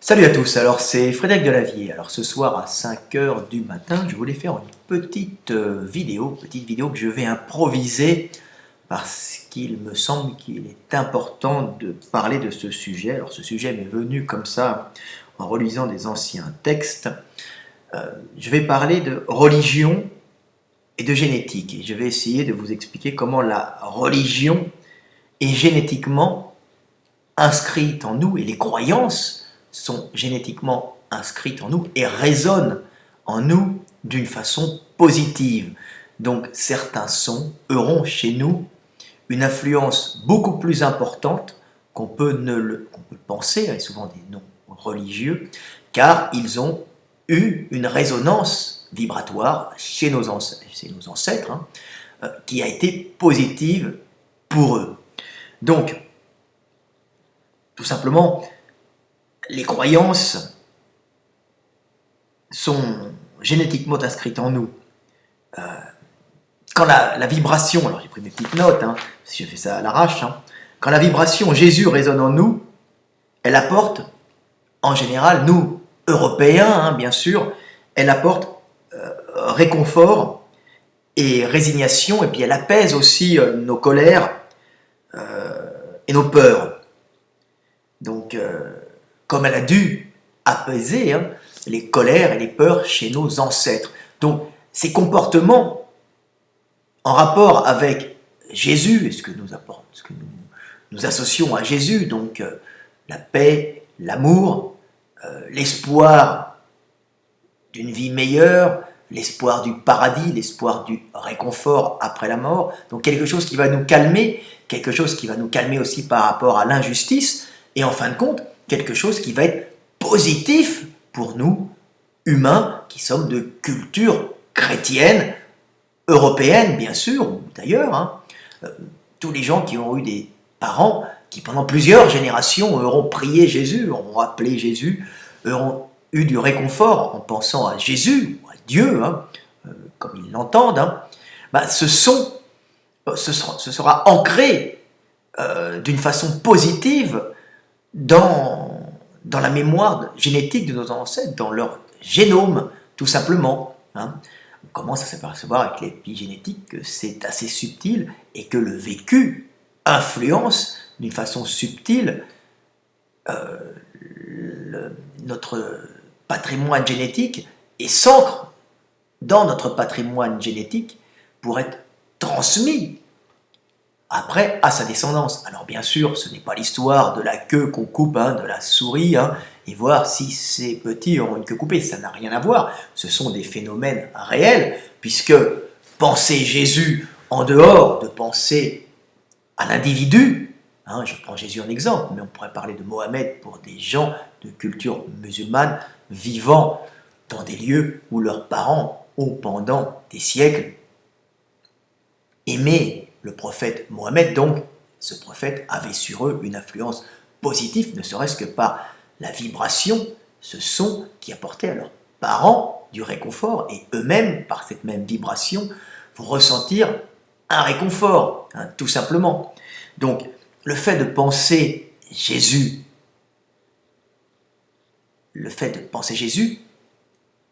Salut à tous, alors c'est Frédéric Delavier. Alors ce soir à 5 heures du matin, je voulais faire une petite vidéo que je vais improviser parce qu'il me semble qu'il est important de parler de ce sujet. Alors ce sujet m'est venu comme ça en relisant des anciens textes. Je vais parler de religion et de génétique et je vais essayer de vous expliquer comment la religion est génétiquement inscrite en nous et les croyances sont génétiquement inscrites en nous et résonnent en nous d'une façon positive. Donc certains sons auront chez nous une influence beaucoup plus importante qu'on peut le penser, et souvent des noms religieux, car ils ont eu une résonance vibratoire chez nos ancêtres, qui a été positive pour eux. Donc, tout simplement, les croyances sont génétiquement inscrites en nous. Quand la vibration, alors j'ai pris mes petites notes, si je fais ça à l'arrache, quand la vibration Jésus résonne en nous, elle apporte, en général, nous, Européens, bien sûr, elle apporte réconfort et résignation, et puis elle apaise aussi nos colères et nos peurs. Donc, comme elle a dû apaiser les colères et les peurs chez nos ancêtres. Donc, ces comportements en rapport avec Jésus, et ce que nous associons à Jésus, donc la paix, l'amour, l'espoir d'une vie meilleure, l'espoir du paradis, l'espoir du réconfort après la mort, donc quelque chose qui va nous calmer, quelque chose qui va nous calmer aussi par rapport à l'injustice, et en fin de compte, quelque chose qui va être positif pour nous, humains, qui sommes de culture chrétienne, européenne, bien sûr, ou d'ailleurs. Tous les gens qui ont eu des parents qui, pendant plusieurs générations, auront prié Jésus, auront appelé Jésus, auront eu du réconfort en pensant à Jésus, ou à Dieu, comme ils l'entendent, ce sera ancré d'une façon positive dans la mémoire génétique de nos ancêtres, dans leur génome, tout simplement. On commence à s'apercevoir avec l'épigénétique que c'est assez subtil et que le vécu influence d'une façon subtile notre patrimoine génétique et s'ancre dans notre patrimoine génétique pour être transmis après à sa descendance. Alors bien sûr, ce n'est pas l'histoire de la queue qu'on coupe de la souris et voir si ces petits auront une queue coupée, ça n'a rien à voir. Ce sont des phénomènes réels, puisque penser Jésus en dehors de penser à l'individu, je prends Jésus en exemple, mais on pourrait parler de Mohamed pour des gens de culture musulmane vivant dans des lieux où leurs parents ont pendant des siècles aimé le prophète Mohamed, donc ce prophète avait sur eux une influence positive, ne serait-ce que par la vibration, ce son qui apportait à leurs parents du réconfort, et eux-mêmes, par cette même vibration, vont ressentir un réconfort, tout simplement. Donc, le fait de penser Jésus,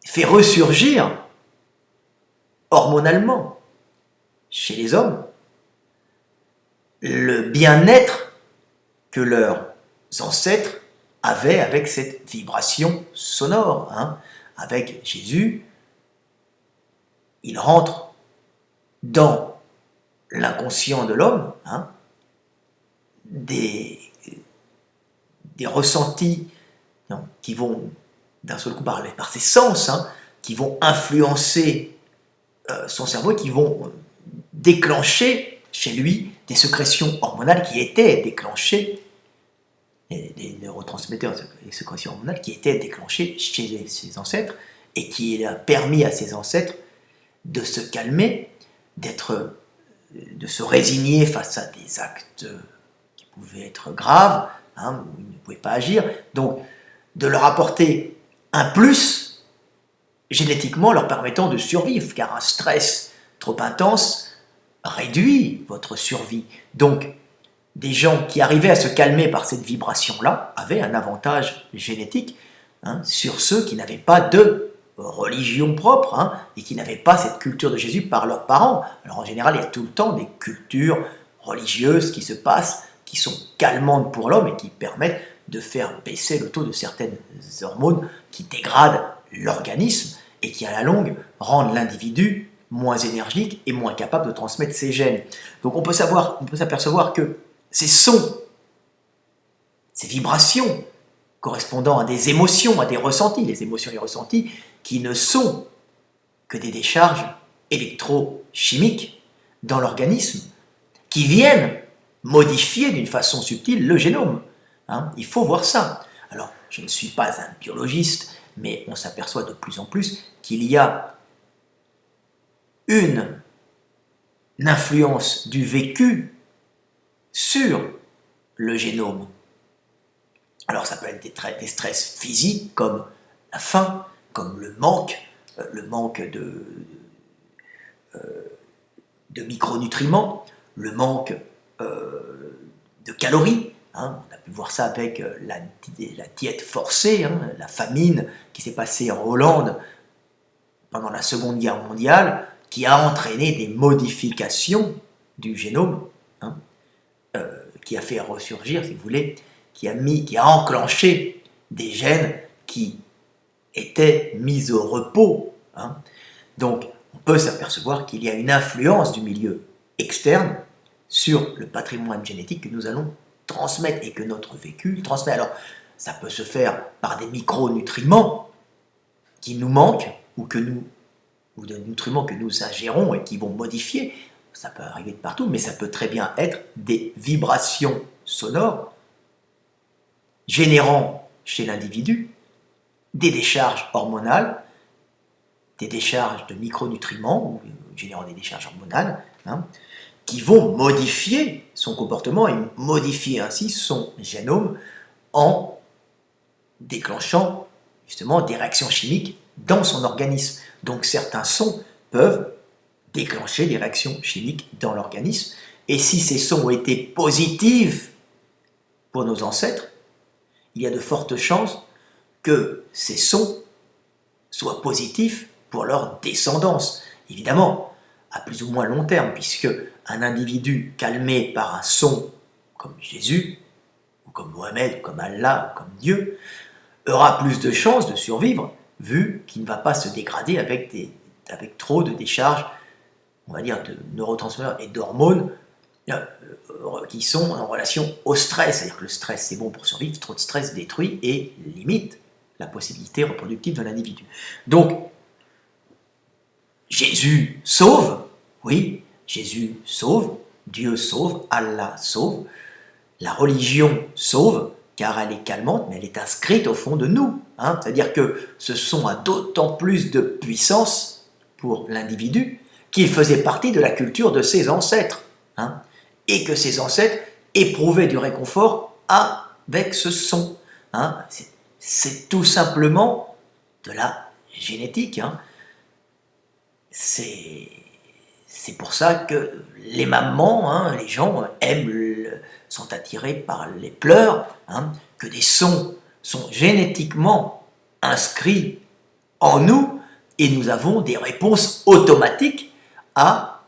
fait ressurgir hormonalement chez les hommes le bien-être que leurs ancêtres avaient avec cette vibration sonore. Avec Jésus, il rentre dans l'inconscient de l'homme des ressentis qui vont d'un seul coup par ses sens, qui vont influencer son cerveau et qui vont déclencher chez lui des sécrétions hormonales qui étaient déclenchées, des neurotransmetteurs et sécrétions hormonales qui étaient déclenchées chez ses ancêtres et qui a permis à ses ancêtres de se calmer, de se résigner face à des actes qui pouvaient être graves, où ils ne pouvaient pas agir, donc de leur apporter un plus génétiquement leur permettant de survivre, car un stress trop intense réduit votre survie. Donc, des gens qui arrivaient à se calmer par cette vibration-là avaient un avantage génétique sur ceux qui n'avaient pas de religion propre et qui n'avaient pas cette culture de Jésus par leurs parents. Alors en général, il y a tout le temps des cultures religieuses qui se passent, qui sont calmantes pour l'homme et qui permettent de faire baisser le taux de certaines hormones qui dégradent l'organisme et qui à la longue rendent l'individu moins énergique et moins capable de transmettre ses gènes. Donc on peut s'apercevoir que ces sons, ces vibrations correspondant à des émotions, à des ressentis, les émotions et les ressentis qui ne sont que des décharges électrochimiques dans l'organisme, qui viennent modifier d'une façon subtile le génome. Il faut voir ça. Alors, je ne suis pas un biologiste, mais on s'aperçoit de plus en plus qu'il y a une influence du vécu sur le génome. Alors ça peut être des stress physiques comme la faim, comme le manque de micronutriments, le manque de calories. On a pu voir ça avec la diète forcée, la famine qui s'est passée en Hollande pendant la Seconde Guerre mondiale, qui a entraîné des modifications du génome, qui a fait ressurgir, si vous voulez, qui a enclenché des gènes qui étaient mis au repos. Donc, on peut s'apercevoir qu'il y a une influence du milieu externe sur le patrimoine génétique que nous allons transmettre et que notre vécu transmet. Alors, ça peut se faire par des micronutriments qui nous manquent ou des nutriments que nous ingérons et qui vont modifier. Ça peut arriver de partout, mais ça peut très bien être des vibrations sonores générant chez l'individu des décharges hormonales, des décharges de micronutriments, ou générant des décharges hormonales, qui vont modifier son comportement et modifier ainsi son génome en déclenchant justement des réactions chimiques dans son organisme. Donc certains sons peuvent déclencher des réactions chimiques dans l'organisme, et si ces sons ont été positifs pour nos ancêtres, il y a de fortes chances que ces sons soient positifs pour leur descendance. Évidemment, à plus ou moins long terme, puisque un individu calmé par un son comme Jésus, ou comme Mohamed, ou comme Allah, ou comme Dieu, aura plus de chances de survivre, vu qu'il ne va pas se dégrader avec trop de décharges, on va dire, de neurotransmetteurs et d'hormones qui sont en relation au stress. C'est-à-dire que le stress, c'est bon pour survivre, trop de stress détruit et limite la possibilité reproductive de l'individu. Donc, Jésus sauve, oui, Jésus sauve, Dieu sauve, Allah sauve, la religion sauve, car elle est calmante, mais elle est inscrite au fond de nous. C'est-à-dire que ce son a d'autant plus de puissance pour l'individu qu'il faisait partie de la culture de ses ancêtres, et que ses ancêtres éprouvaient du réconfort avec ce son. C'est tout simplement de la génétique. C'est pour ça que les mamans, les gens sont attirés par les pleurs, que des sons sont génétiquement inscrits en nous, et nous avons des réponses automatiques à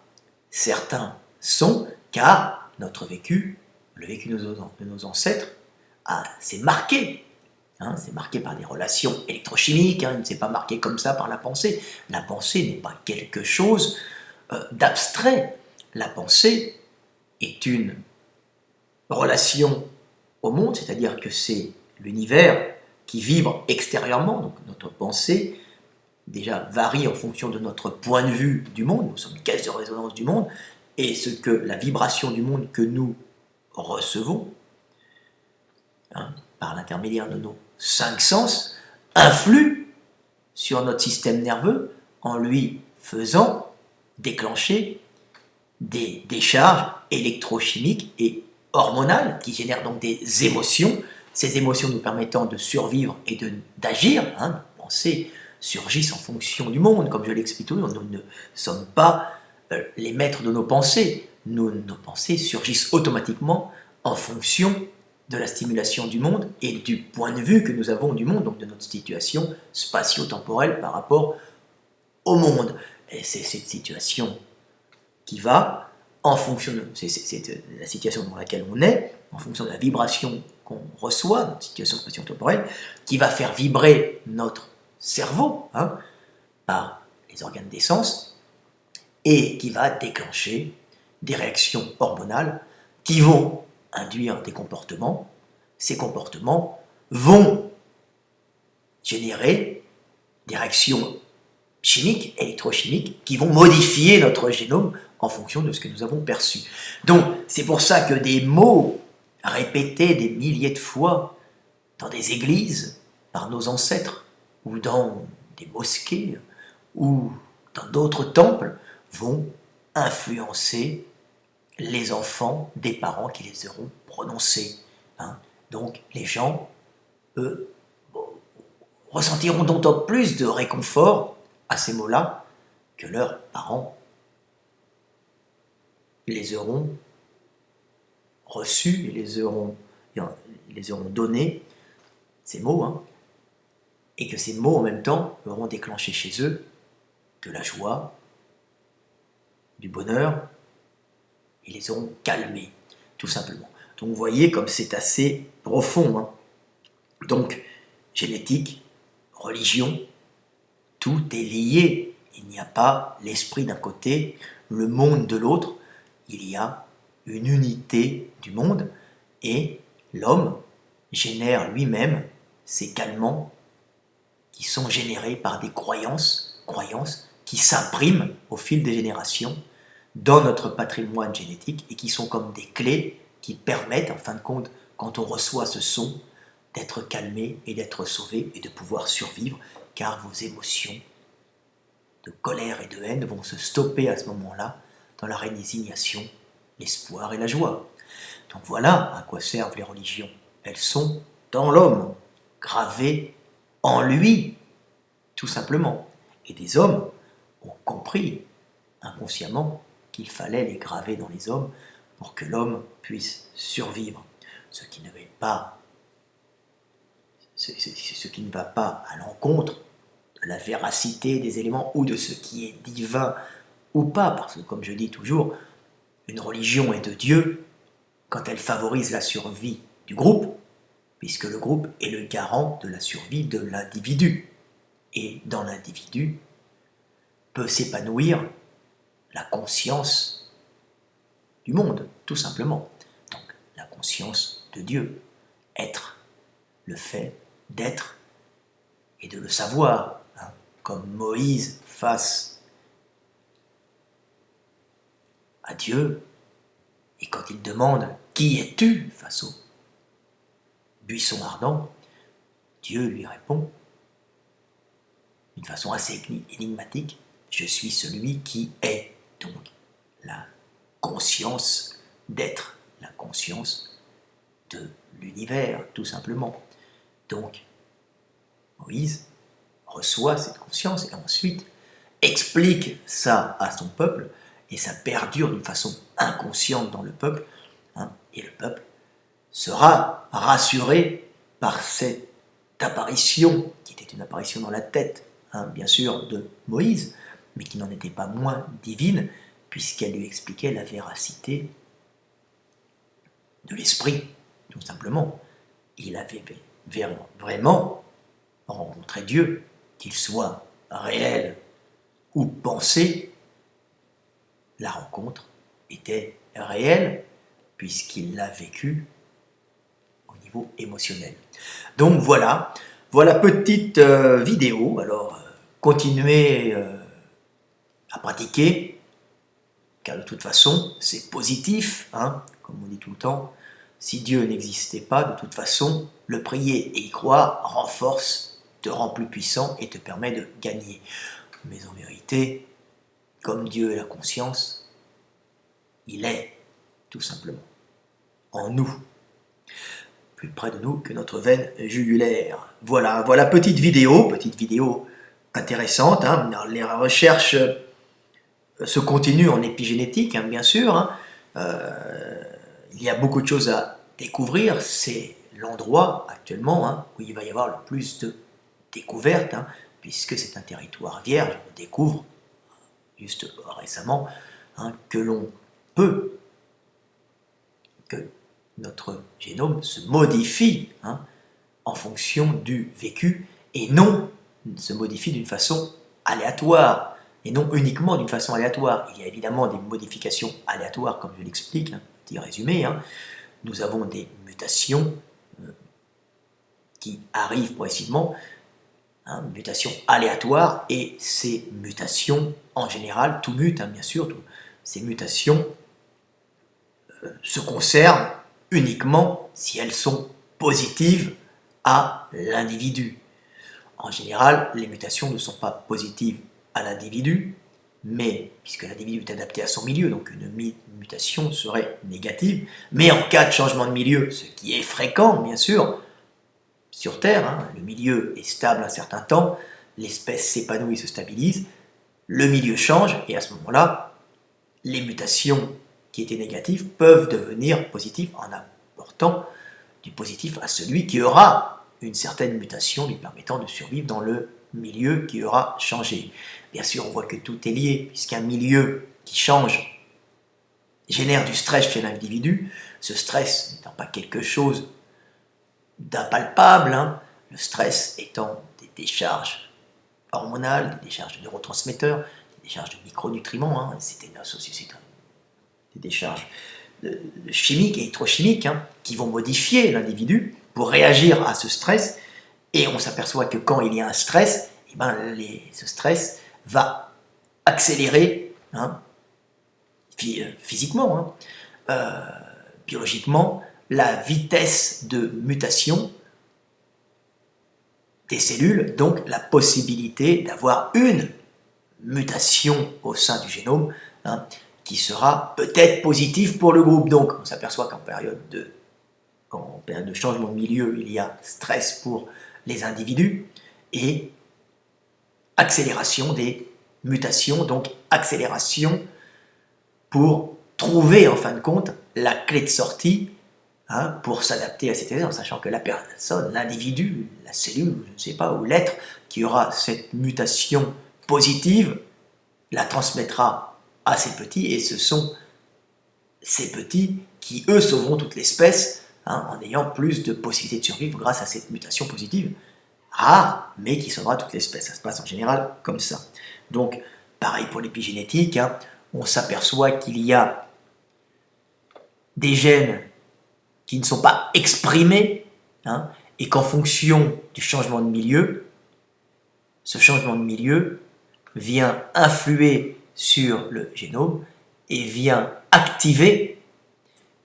certains sons, car notre vécu, le vécu de nos ancêtres, c'est marqué. C'est marqué par des relations électrochimiques, il ne s'est pas marqué comme ça par la pensée. La pensée n'est pas quelque chose d'abstrait. La pensée est une relation au monde, c'est-à-dire que c'est l'univers qui vibre extérieurement, donc notre pensée déjà varie en fonction de notre point de vue du monde, nous sommes une caisse de résonance du monde, et la vibration du monde que nous recevons, par l'intermédiaire de nos 5 sens, influe sur notre système nerveux en lui faisant déclencher des décharges électrochimiques et hormonales qui génèrent donc des émotions, ces émotions nous permettant de survivre et d'agir. Nos pensées surgissent en fonction du monde, comme je l'explique toujours. Nous ne sommes pas les maîtres de nos pensées. Nos pensées surgissent automatiquement en fonction de la stimulation du monde et du point de vue que nous avons du monde, donc de notre situation spatio-temporelle par rapport au monde. Et c'est cette situation qui va, en fonction de c'est la situation dans laquelle on est, en fonction de la vibration qu'on reçoit, dans une situation spatio-temporelle, qui va faire vibrer notre cerveau, hein, par les organes des sens, et qui va déclencher des réactions hormonales qui vont induire des comportements. Ces comportements vont générer des réactions chimiques, électrochimiques, qui vont modifier notre génome en fonction de ce que nous avons perçu. Donc, c'est pour ça que des mots répétés des milliers de fois dans des églises, par nos ancêtres, ou dans des mosquées, ou dans d'autres temples, vont influencer les enfants des parents qui les auront prononcés. Hein. Donc, les gens, eux, ressentiront d'autant plus de réconfort à ces mots-là que leurs parents les auront reçus et les auront donnés, ces mots, hein, et que ces mots en même temps auront déclenché chez eux de la joie, du bonheur, et les auront calmés, tout simplement. Donc vous voyez comme c'est assez profond. Hein. Donc, génétique, religion, tout est lié. Il n'y a pas l'esprit d'un côté, le monde de l'autre. Il y a une unité du monde et l'homme génère lui-même ces calmants qui sont générés par des croyances qui s'impriment au fil des générations dans notre patrimoine génétique et qui sont comme des clés qui permettent, en fin de compte, quand on reçoit ce son, d'être calmé et d'être sauvé et de pouvoir survivre, car vos émotions de colère et de haine vont se stopper à ce moment-là dans la résignation, l'espoir et la joie. Donc voilà à quoi servent les religions. Elles sont dans l'homme, gravées en lui, tout simplement. Et des hommes ont compris inconsciemment qu'il fallait les graver dans les hommes pour que l'homme puisse survivre. Ce qui ne va pas à l'encontre de la véracité des éléments ou de ce qui est divin ou pas, parce que comme je dis toujours, une religion est de Dieu quand elle favorise la survie du groupe, puisque le groupe est le garant de la survie de l'individu. Et dans l'individu peut s'épanouir la conscience du monde, tout simplement. Donc la conscience de Dieu, être, le fait d'être et de le savoir, hein, comme Moïse face à Dieu, et quand il demande « Qui es-tu » face au buisson ardent, Dieu lui répond d'une façon assez énigmatique « Je suis celui qui est ». Donc la conscience d'être, la conscience de l'univers, tout simplement. Donc Moïse reçoit cette conscience et ensuite explique ça à son peuple, et ça perdure d'une façon inconsciente dans le peuple, hein, et le peuple sera rassuré par cette apparition, qui était une apparition dans la tête, hein, bien sûr, de Moïse, mais qui n'en était pas moins divine, puisqu'elle lui expliquait la véracité de l'esprit, tout simplement. Il avait vraiment rencontré Dieu, qu'il soit réel ou pensé. La rencontre était réelle, puisqu'il l'a vécue au niveau émotionnel. Donc voilà petite vidéo. Alors continuez à pratiquer, car de toute façon c'est positif, hein, comme on dit tout le temps. Si Dieu n'existait pas, de toute façon, le prier et y croire renforce, te rend plus puissant et te permet de gagner. Mais en vérité, comme Dieu est la conscience, il est, tout simplement, en nous, plus près de nous que notre veine jugulaire. Voilà, petite vidéo intéressante. Hein. Les recherches se continuent en épigénétique, hein, bien sûr. Hein. Il y a beaucoup de choses à découvrir, c'est l'endroit actuellement où il va y avoir le plus de découvertes, puisque c'est un territoire vierge. On découvre juste récemment que l'on peut, que notre génome se modifie en fonction du vécu et non se modifie d'une façon aléatoire et non uniquement d'une façon aléatoire. Il y a évidemment des modifications aléatoires, comme je l'explique, petit résumé. Nous avons des mutations qui arrivent progressivement, mutations aléatoires, et ces mutations, en général, tout mute, bien sûr, ces mutations se concernent uniquement si elles sont positives à l'individu. En général, les mutations ne sont pas positives à l'individu, mais puisque l'individu est adapté à son milieu, donc une mutation serait négative. Mais en cas de changement de milieu, ce qui est fréquent, bien sûr, sur Terre, le milieu est stable un certain temps, l'espèce s'épanouit, se stabilise, le milieu change, et à ce moment-là, les mutations qui étaient négatives peuvent devenir positives en apportant du positif à celui qui aura une certaine mutation lui permettant de survivre dans le milieu qui aura changé. Bien sûr, on voit que tout est lié, puisqu'un milieu qui change génère du stress chez l'individu. Ce stress n'étant pas quelque chose d'impalpable, le stress étant des décharges hormonales, des décharges de neurotransmetteurs, des décharges de micronutriments, c'est des décharges chimiques et électrochimiques qui vont modifier l'individu pour réagir à ce stress, et on s'aperçoit que quand il y a un stress, ce stress va accélérer physiquement, biologiquement, la vitesse de mutation des cellules, donc la possibilité d'avoir une mutation au sein du génome qui sera peut-être positive pour le groupe. Donc on s'aperçoit qu'en période de changement de milieu, il y a stress pour les individus et accélération des mutations, donc accélération pour trouver en fin de compte la clé de sortie pour s'adapter à cette état, en sachant que la personne, l'individu, la cellule, je ne sais pas, ou l'être qui aura cette mutation positive la transmettra à ses petits, et ce sont ces petits qui, eux, sauveront toute l'espèce en ayant plus de possibilités de survivre grâce à cette mutation positive rare, mais qui sauvera toute l'espèce. Ça se passe en général comme ça. Donc, pareil pour l'épigénétique, on s'aperçoit qu'il y a des gènes qui ne sont pas exprimés, et qu'en fonction du changement de milieu, ce changement de milieu vient influer sur le génome et vient activer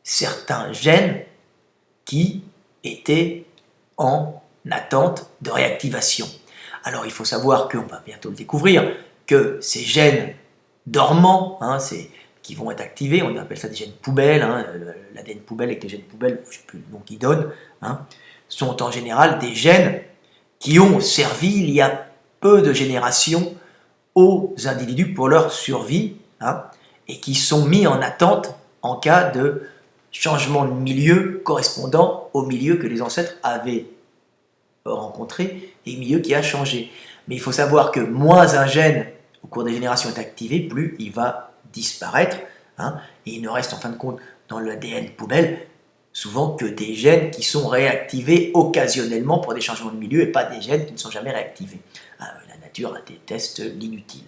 certains gènes qui étaient en attente de réactivation. Alors il faut savoir qu'on va bientôt le découvrir, que ces gènes dormants, qui vont être activés, on appelle ça des gènes poubelles, l'ADN poubelle avec les gènes poubelles, je ne sais plus le nom qu'ils donnent, sont en général des gènes qui ont servi il y a peu de générations aux individus pour leur survie, et qui sont mis en attente en cas de changement de milieu correspondant au milieu que les ancêtres avaient rencontré et milieu qui a changé. Mais il faut savoir que moins un gène au cours des générations est activé, plus il va disparaître, et il ne reste en fin de compte dans l'ADN poubelle souvent que des gènes qui sont réactivés occasionnellement pour des changements de milieu et pas des gènes qui ne sont jamais réactivés. La nature déteste l'inutile.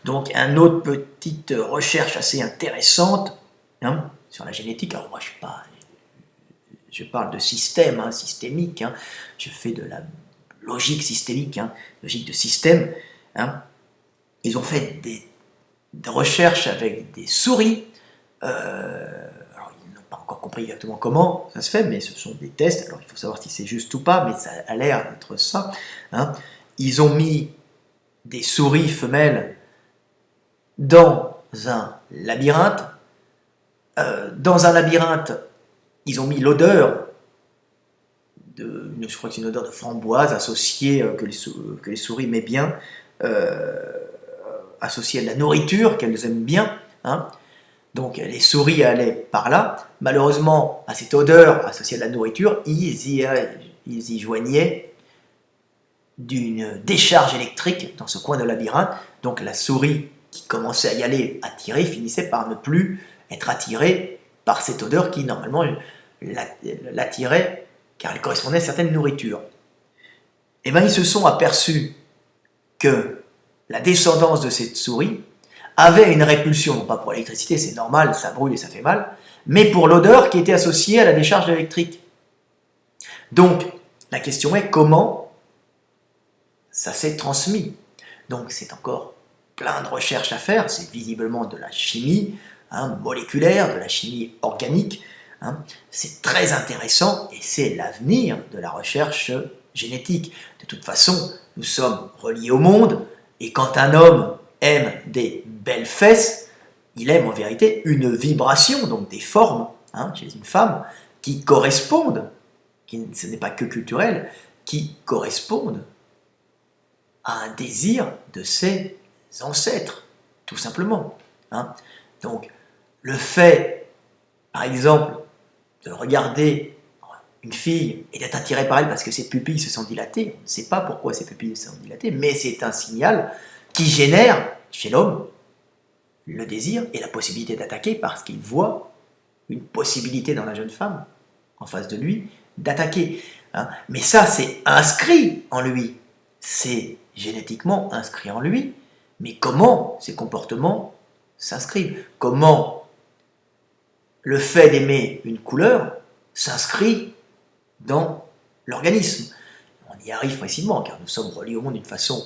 Donc, une autre petite recherche assez intéressante sur la génétique. Alors moi, je parle de système, systémique. Je fais de la logique systémique, logique de système. Ils ont fait des recherches avec des souris. Alors, ils n'ont pas encore compris exactement comment ça se fait, mais ce sont des tests. Alors, il faut savoir si c'est juste ou pas, mais ça a l'air d'être ça. Ils ont mis des souris femelles dans un labyrinthe. Dans un labyrinthe, ils ont mis l'odeur, je crois que c'est une odeur de framboise associée, que les souris aiment bien, associée à de la nourriture qu'elles aiment bien, Donc les souris allaient par là. Malheureusement, à cette odeur associée à la nourriture, ils y joignaient d'une décharge électrique dans ce coin de labyrinthe. Donc la souris qui commençait à y aller attirée finissait par ne plus être attirée par cette odeur qui normalement l'attirait car elle correspondait à certaines nourritures. Et bien ils se sont aperçus que la descendance de cette souris avait une répulsion, non pas pour l'électricité, c'est normal, ça brûle et ça fait mal, mais pour l'odeur qui était associée à la décharge électrique. Donc, la question est comment ça s'est transmis. Donc, c'est encore plein de recherches à faire, c'est visiblement de la chimie moléculaire, de la chimie organique, c'est très intéressant et c'est l'avenir de la recherche génétique. De toute façon, nous sommes reliés au monde et quand un homme aime des belles fesses, il aime en vérité une vibration, donc des formes chez une femme qui correspondent, ce n'est pas que culturel, qui correspondent à un désir de ses ancêtres, tout simplement. Donc, le fait, par exemple, de regarder une fille et d'être attiré par elle parce que ses pupilles se sont dilatées, on ne sait pas pourquoi ses pupilles se sont dilatées, mais c'est un signal qui génère chez l'homme le désir et la possibilité d'attaquer parce qu'il voit une possibilité dans la jeune femme en face de lui d'attaquer. Mais ça, c'est inscrit en lui, c'est génétiquement inscrit en lui, mais comment ces comportements s'inscrivent? Comment le fait d'aimer une couleur s'inscrit dans l'organisme? On y arrive facilement car nous sommes reliés au monde d'une façon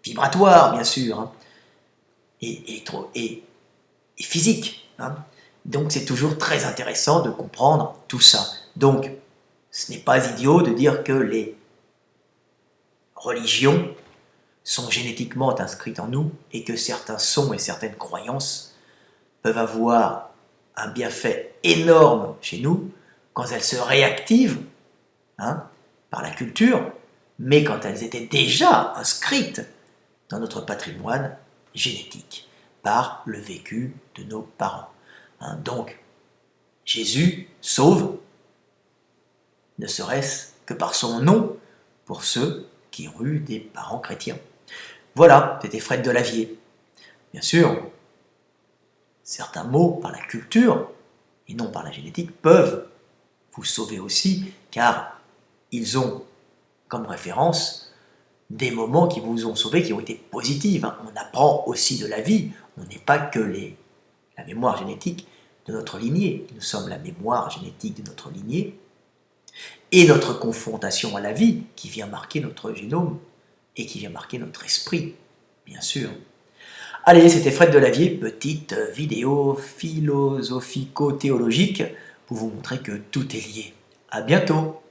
vibratoire, bien sûr, et physique. Donc c'est toujours très intéressant de comprendre tout ça. Donc ce n'est pas idiot de dire que les religions sont génétiquement inscrites en nous et que certains sons et certaines croyances peuvent avoir un bienfait énorme chez nous quand elles se réactivent par la culture, mais quand elles étaient déjà inscrites dans notre patrimoine génétique par le vécu de nos parents. Donc, Jésus sauve, ne serait-ce que par son nom, pour ceux qui ont eu des parents chrétiens. Voilà, c'était Fred Delavier. Bien sûr, certains mots par la culture, et non par la génétique, peuvent vous sauver aussi, car ils ont comme référence des moments qui vous ont sauvé, qui ont été positifs. On apprend aussi de la vie, on n'est pas que la mémoire génétique de notre lignée, nous sommes la mémoire génétique de notre lignée, et notre confrontation à la vie qui vient marquer notre génome et qui vient marquer notre esprit, bien sûr. Allez, c'était Fred Delavier, petite vidéo philosophico-théologique pour vous montrer que tout est lié. À bientôt!